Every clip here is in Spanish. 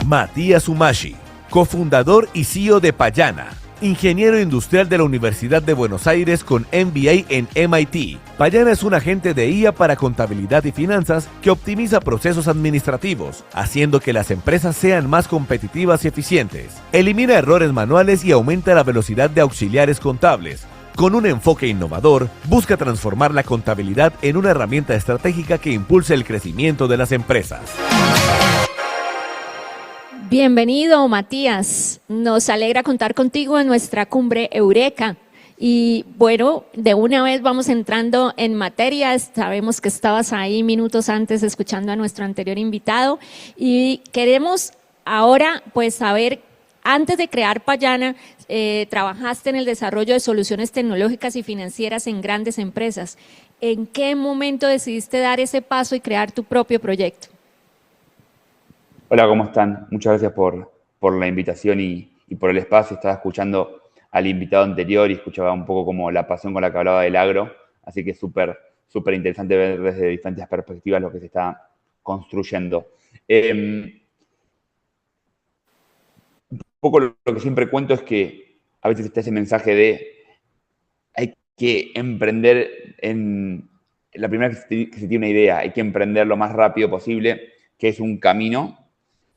Matías Umashi, cofundador y CEO de Payana, ingeniero industrial de la Universidad de Buenos Aires con MBA en MIT. Payana es un agente de IA para contabilidad y finanzas que optimiza procesos administrativos, haciendo que las empresas sean más competitivas y eficientes. Elimina errores manuales y aumenta la velocidad de auxiliares contables. Con un enfoque innovador, busca transformar la contabilidad en una herramienta estratégica que impulse el crecimiento de las empresas. Bienvenido, Matías. Nos alegra contar contigo en nuestra cumbre Eureka. Y bueno, de una vez vamos entrando en materia. Sabemos que estabas ahí minutos antes escuchando a nuestro anterior invitado y queremos ahora pues saber, antes de crear Payana, trabajaste en el desarrollo de soluciones tecnológicas y financieras en grandes empresas. ¿En qué momento decidiste dar ese paso y crear tu propio proyecto? Hola, ¿cómo están? Muchas gracias por la invitación y por el espacio. Estaba escuchando al invitado anterior y escuchaba un poco como la pasión con la que hablaba del agro, así que es súper interesante ver desde diferentes perspectivas lo que se está construyendo. Un poco lo que siempre cuento es que a veces está ese mensaje de hay que emprender en la primera vez que se tiene una idea, hay que emprender lo más rápido posible, que es un camino.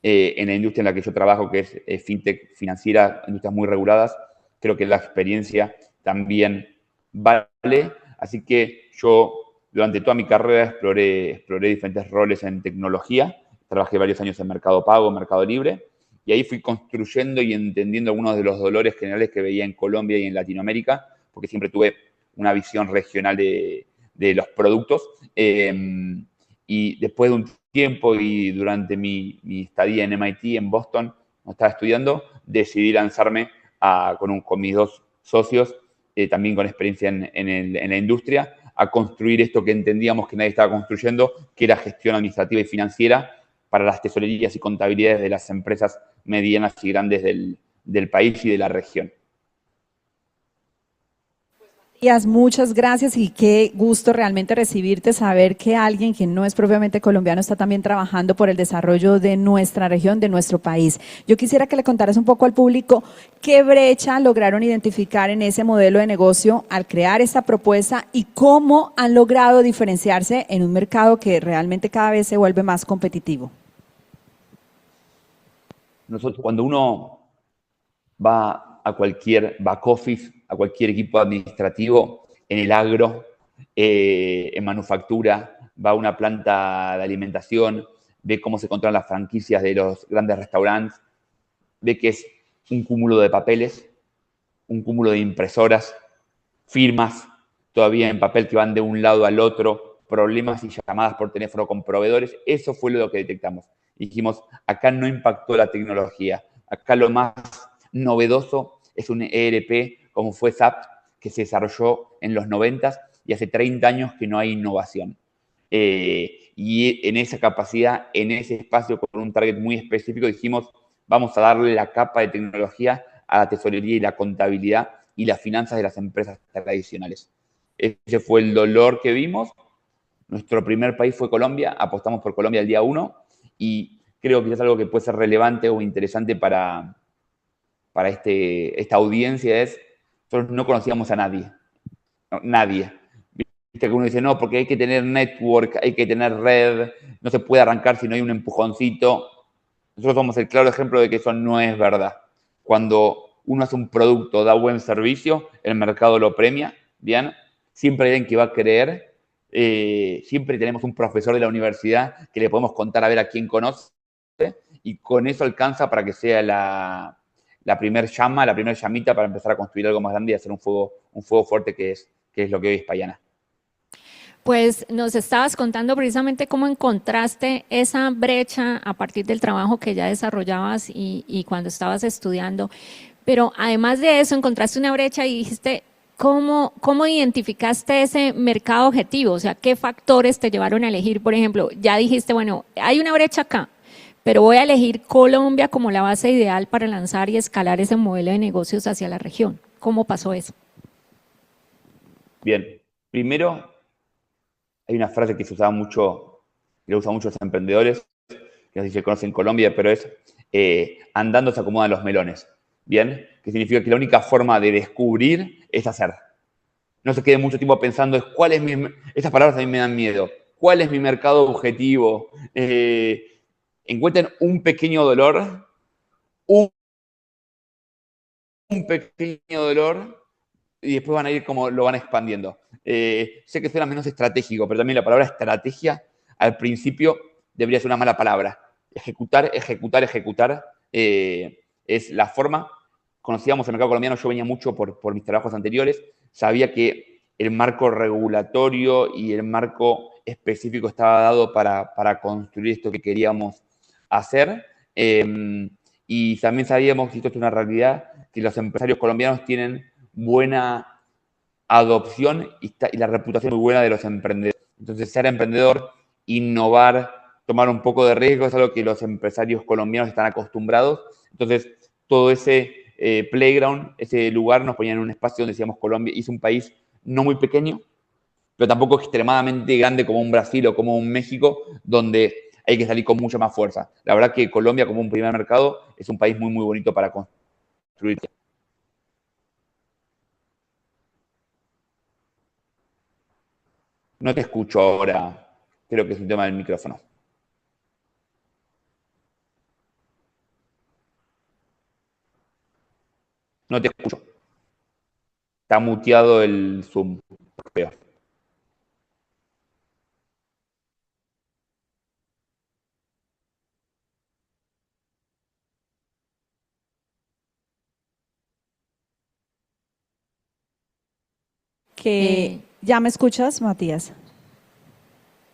En la industria en la que yo trabajo, que es fintech financiera, industrias muy reguladas, creo que la experiencia también vale. Así que yo durante toda mi carrera exploré diferentes roles en tecnología. Trabajé varios años en Mercado Pago, Mercado Libre, y ahí fui construyendo y entendiendo algunos de los dolores generales que veía en Colombia y en Latinoamérica, porque siempre tuve una visión regional de los productos. Y después de un tiempo y durante mi estadía en MIT, en Boston, cuando estaba estudiando, decidí lanzarme con mis dos socios, también con experiencia en la industria, a construir esto que entendíamos que nadie estaba construyendo, que era gestión administrativa y financiera para las tesorerías y contabilidades de las empresas medianas y grandes del país y de la región. Muchas gracias y qué gusto realmente recibirte, saber que alguien que no es propiamente colombiano está también trabajando por el desarrollo de nuestra región, de nuestro país. Yo quisiera que le contaras un poco al público qué brecha lograron identificar en ese modelo de negocio al crear esta propuesta y cómo han logrado diferenciarse en un mercado que realmente cada vez se vuelve más competitivo. Cuando uno va a cualquier back office, a cualquier equipo administrativo, en el agro, en manufactura, va a una planta de alimentación, ve cómo se controlan las franquicias de los grandes restaurantes, ve que es un cúmulo de papeles, un cúmulo de impresoras, firmas todavía en papel que van de un lado al otro, problemas y llamadas por teléfono con proveedores. Eso fue lo que detectamos. Dijimos, acá no impactó la tecnología, acá lo más novedoso es un ERP como fue SAP, que se desarrolló en los 90 y hace 30 años que no hay innovación. Y en esa capacidad, en ese espacio con un target muy específico, dijimos, vamos a darle la capa de tecnología a la tesorería y la contabilidad y las finanzas de las empresas tradicionales. Ese fue el dolor que vimos. Nuestro primer país fue Colombia, apostamos por Colombia el día 1 y creo que es algo que puede ser relevante o interesante para esta audiencia es, nosotros no conocíamos a nadie, nadie. Viste que uno dice, no, porque hay que tener network, hay que tener red, no se puede arrancar si no hay un empujoncito. Nosotros somos el claro ejemplo de que eso no es verdad. Cuando uno hace un producto, da buen servicio, el mercado lo premia, ¿bien? Siempre hay alguien que va a creer, siempre tenemos un profesor de la universidad que le podemos contar a ver a quién conoce y con eso alcanza para que sea la primer llama, la primera llamita para empezar a construir algo más grande y hacer un fuego fuerte que es lo que hoy es Payana. Pues nos estabas contando precisamente cómo encontraste esa brecha a partir del trabajo que ya desarrollabas y cuando estabas estudiando, pero además de eso encontraste una brecha y dijiste, ¿cómo identificaste ese mercado objetivo? O sea, ¿qué factores te llevaron a elegir? Por ejemplo, ya dijiste, bueno, hay una brecha acá, pero voy a elegir Colombia como la base ideal para lanzar y escalar ese modelo de negocios hacia la región. ¿Cómo pasó eso? Bien, primero hay una frase que se usaba mucho, que lo usan muchos emprendedores, que no sé si se conoce en Colombia, pero es andando se acomodan los melones, ¿bien? Que significa que la única forma de descubrir es hacer. No se quede mucho tiempo pensando, ¿cuál es mi...? Esas palabras a mí me dan miedo. ¿Cuál es mi mercado objetivo? Encuentren un pequeño dolor, un pequeño dolor, y después van a ir como lo van expandiendo. Sé que suena menos estratégico, pero también la palabra estrategia al principio debería ser una mala palabra. Ejecutar, ejecutar, ejecutar es la forma. Conocíamos el mercado colombiano, yo venía mucho por mis trabajos anteriores, sabía que el marco regulatorio y el marco específico estaba dado para construir esto que queríamos hacer. Y también sabíamos, y esto es una realidad, que los empresarios colombianos tienen buena adopción y la reputación muy buena de los emprendedores. Entonces, ser emprendedor, innovar, tomar un poco de riesgo es algo que los empresarios colombianos están acostumbrados. Entonces, todo ese playground, ese lugar nos ponía en un espacio donde decíamos Colombia es un país no muy pequeño, pero tampoco extremadamente grande como un Brasil o como un México, donde hay que salir con mucha más fuerza. La verdad que Colombia como un primer mercado es un país muy, muy bonito para construir. No te escucho ahora. Creo que es un tema del micrófono. No te escucho. Está muteado el Zoom. Creo. Que ¿ya me escuchas, Matías?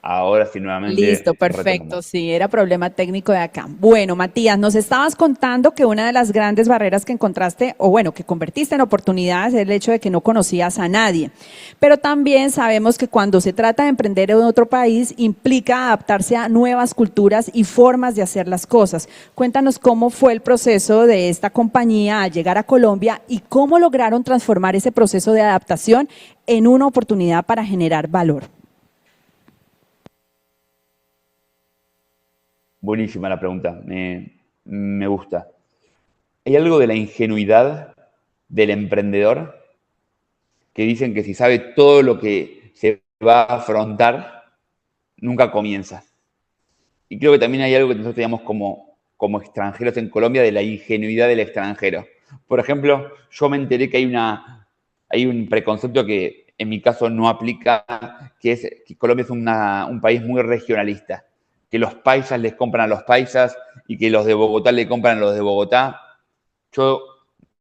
Ahora sí, nuevamente Listo, perfecto. retomamos. Sí, era problema técnico de acá. Bueno, Matías, nos estabas contando que una de las grandes barreras que encontraste, o bueno, que convertiste en oportunidades, es el hecho de que no conocías a nadie. Pero también sabemos que cuando se trata de emprender en otro país, implica adaptarse a nuevas culturas y formas de hacer las cosas. Cuéntanos cómo fue el proceso de esta compañía al llegar a Colombia y cómo lograron transformar ese proceso de adaptación en una oportunidad para generar valor. Buenísima la pregunta. Me gusta. Hay algo de la ingenuidad del emprendedor que dicen que si sabe todo lo que se va a afrontar, nunca comienza. Y creo que también hay algo que nosotros teníamos como extranjeros en Colombia de la ingenuidad del extranjero. Por ejemplo, yo me enteré que hay un preconcepto que en mi caso no aplica, que es que Colombia es un país muy regionalista, que los paisas les compran a los paisas y que los de Bogotá le compran a los de Bogotá. Yo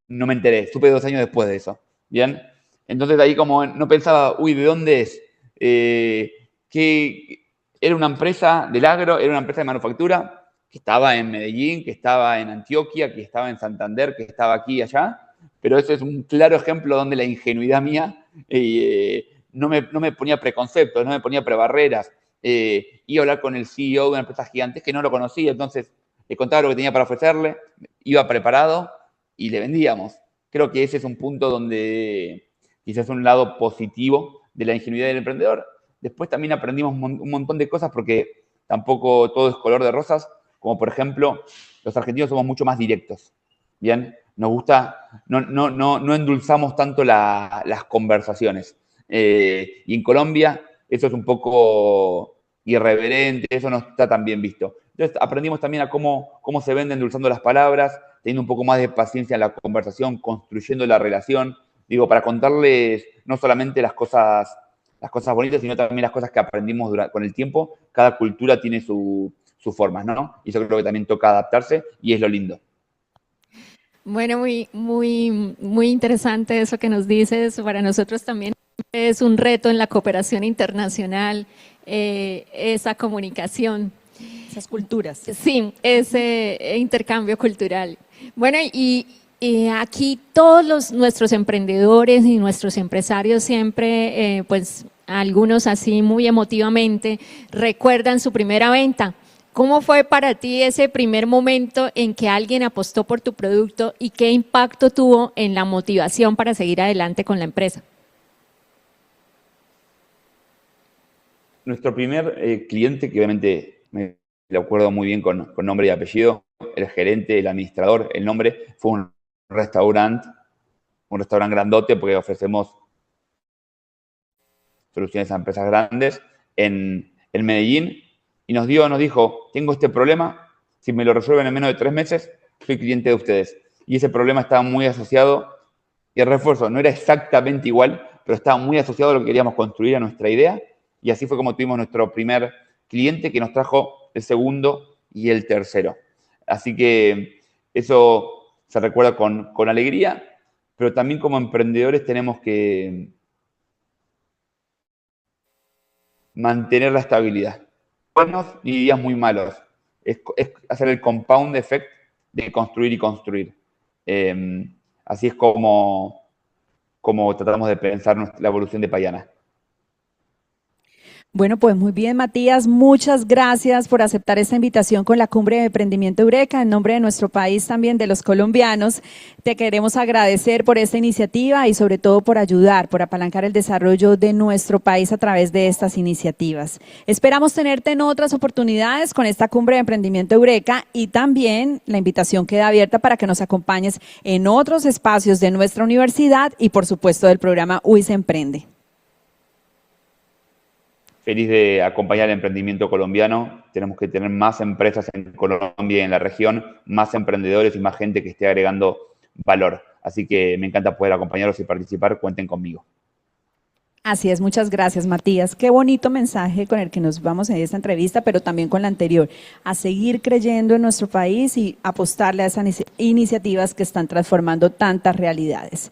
no me enteré, supe 2 años después de eso. ¿Bien? Entonces ahí como no pensaba, uy, ¿de dónde es? ¿Qué, era una empresa del agro, era una empresa de manufactura que estaba en Medellín, que estaba en Antioquia, que estaba en Santander, que estaba aquí y allá, pero ese es un claro ejemplo donde la ingenuidad mía no me ponía preconceptos, no me ponía prebarreras. Iba a hablar con el CEO de una empresa gigante que no lo conocía, entonces le contaba lo que tenía para ofrecerle, iba preparado y le vendíamos. Creo que ese es un punto donde quizás un lado positivo de la ingenuidad del emprendedor. Después también aprendimos un montón de cosas porque tampoco todo es color de rosas, como por ejemplo, los argentinos somos mucho más directos, ¿bien? Nos gusta, no endulzamos tanto las conversaciones. Y en Colombia eso es un poco irreverente, eso no está tan bien visto. Entonces aprendimos también a cómo se vende endulzando las palabras, teniendo un poco más de paciencia en la conversación, construyendo la relación, digo, para contarles no solamente las cosas bonitas, sino también las cosas que aprendimos con el tiempo. Cada cultura tiene sus formas, ¿no? Y yo creo que también toca adaptarse y es lo lindo. Bueno, muy interesante eso que nos dices. Para nosotros también es un reto en la cooperación internacional, esa comunicación. Esas culturas. Sí, ese intercambio cultural. Bueno, y aquí todos nuestros emprendedores y nuestros empresarios siempre, pues algunos así muy emotivamente, recuerdan su primera venta. ¿Cómo fue para ti ese primer momento en que alguien apostó por tu producto y qué impacto tuvo en la motivación para seguir adelante con la empresa? Nuestro primer cliente, que obviamente me lo acuerdo muy bien con nombre y apellido, el gerente, el administrador, el nombre, fue un restaurante grandote porque ofrecemos soluciones a empresas grandes en Medellín y nos dijo, tengo este problema, si me lo resuelven en menos de 3 meses, soy cliente de ustedes. Y ese problema estaba muy asociado, y el refuerzo no era exactamente igual, pero estaba muy asociado a lo que queríamos construir, a nuestra idea, y así fue como tuvimos nuestro primer cliente que nos trajo el segundo y el tercero. Así que eso se recuerda con alegría, pero también como emprendedores tenemos que mantener la estabilidad. Buenos y días muy malos. Es hacer el compound effect de construir y construir. Así es como tratamos de pensar la evolución de Payana. Bueno, pues muy bien, Matías, muchas gracias por aceptar esta invitación con la Cumbre de Emprendimiento Eureka. En nombre de nuestro país, también de los colombianos, te queremos agradecer por esta iniciativa y sobre todo por ayudar, por apalancar el desarrollo de nuestro país a través de estas iniciativas. Esperamos tenerte en otras oportunidades con esta Cumbre de Emprendimiento Eureka y también la invitación queda abierta para que nos acompañes en otros espacios de nuestra universidad y por supuesto del programa UIS Emprende. Feliz de acompañar el emprendimiento colombiano. Tenemos que tener más empresas en Colombia y en la región, más emprendedores y más gente que esté agregando valor. Así que me encanta poder acompañarlos y participar. Cuenten conmigo. Así es, muchas gracias, Matías. Qué bonito mensaje con el que nos vamos en esta entrevista, pero también con la anterior, a seguir creyendo en nuestro país y apostarle a esas iniciativas que están transformando tantas realidades.